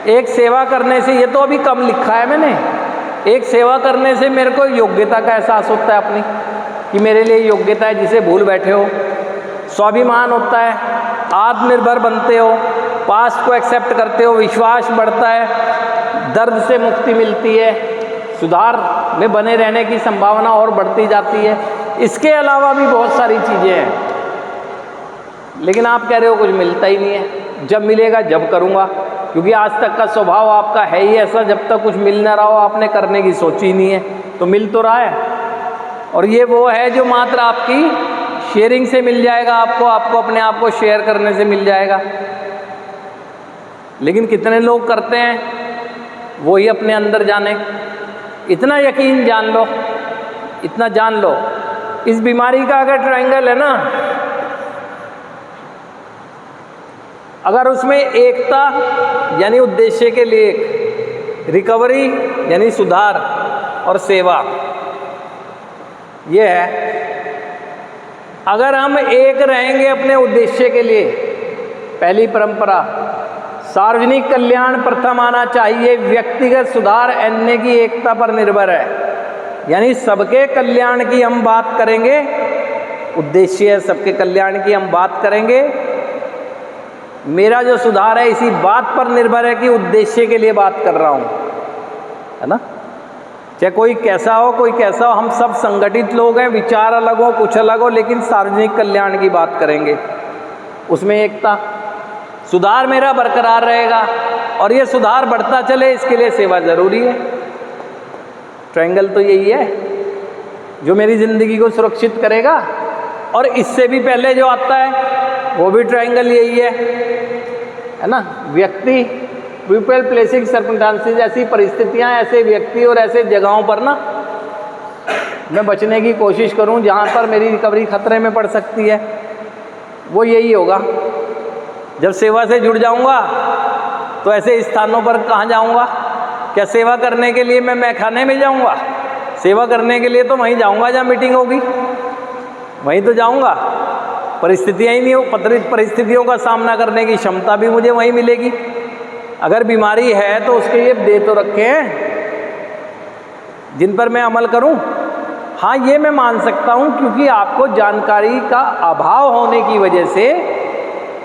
एक सेवा करने से, ये तो अभी कम लिखा है मैंने, एक सेवा करने से मेरे को योग्यता का एहसास होता है अपनी, कि मेरे लिए योग्यता है, जिसे भूल बैठे हो। स्वाभिमान होता है, आत्मनिर्भर बनते हो, पास्ट को एक्सेप्ट करते हो, विश्वास बढ़ता है, दर्द से मुक्ति मिलती है, सुधार में बने रहने की संभावना और बढ़ती जाती है। इसके अलावा भी बहुत सारी चीज़ें हैं, लेकिन आप कह रहे हो कुछ मिलता ही नहीं है। जब मिलेगा जब करूँगा, क्योंकि आज तक का स्वभाव आपका है ही ऐसा, जब तक कुछ मिल ना रहा हो आपने करने की सोची ही नहीं है, तो मिल तो रहा है। और ये वो है जो मात्र आपकी शेयरिंग से मिल जाएगा, आपको अपने आप को शेयर करने से मिल जाएगा। लेकिन कितने लोग करते हैं, वो ही अपने अंदर जाने। इतना यकीन जान लो, इतना जान लो, इस बीमारी का अगर ट्रायंगल है ना, अगर उसमें एकता यानी उद्देश्य के लिए, रिकवरी यानी सुधार, और सेवा ये है। अगर हम एक रहेंगे अपने उद्देश्य के लिए, पहली परंपरा सार्वजनिक कल्याण प्रथम आना चाहिए, व्यक्तिगत सुधार अन्य की एकता पर निर्भर है, यानी सबके कल्याण की हम बात करेंगे, उद्देश्य है सबके कल्याण की हम बात करेंगे। मेरा जो सुधार है इसी बात पर निर्भर है कि उद्देश्य के लिए बात कर रहा हूँ, है ना। चाहे कोई कैसा हो, कोई कैसा हो, हम सब संगठित लोग हैं, विचार अलग हो, कुछ अलग हो, लेकिन सार्वजनिक कल्याण की बात करेंगे, उसमें एकता, सुधार मेरा बरकरार रहेगा, और ये सुधार बढ़ता चले, इसके लिए सेवा ज़रूरी है। ट्रायंगल तो यही है जो मेरी ज़िंदगी को सुरक्षित करेगा। और इससे भी पहले जो आता है वो भी ट्रायंगल यही है ना। व्यक्ति, पीपल, प्लेसिंग, सर्कमस्टेंसेस, ऐसी परिस्थितियां, ऐसे व्यक्ति और ऐसे जगहों पर ना मैं बचने की कोशिश करूं जहां पर मेरी रिकवरी खतरे में पड़ सकती है, वो यही होगा। जब सेवा से जुड़ जाऊंगा तो ऐसे स्थानों पर कहाँ जाऊंगा? क्या सेवा करने के लिए मैं खाने में जाऊंगा? सेवा करने के लिए तो वहीं जाऊंगा जहाँ मीटिंग होगी, वहीं तो जाऊंगा। परिस्थितियाँ ही नहीं हो, परिस्थितियों का सामना करने की क्षमता भी मुझे वहीं मिलेगी। अगर बीमारी है तो उसके ये दे तो रखे हैं जिन पर मैं अमल करूं। हाँ, ये मैं मान सकता हूं, क्योंकि आपको जानकारी का अभाव होने की वजह से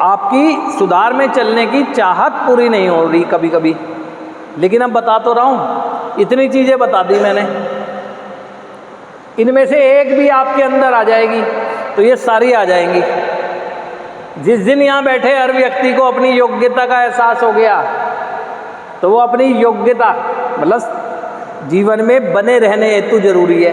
आपकी सुधार में चलने की चाहत पूरी नहीं हो रही कभी कभी। लेकिन अब बता तो रहा हूं, इतनी चीज़ें बता दी मैंने, इनमें से एक भी आपके अंदर आ जाएगी तो ये सारी आ जाएंगी। जिस दिन यहाँ बैठे हर व्यक्ति को अपनी योग्यता का एहसास हो गया तो वो अपनी योग्यता मतलब जीवन में बने रहने हेतु जरूरी है,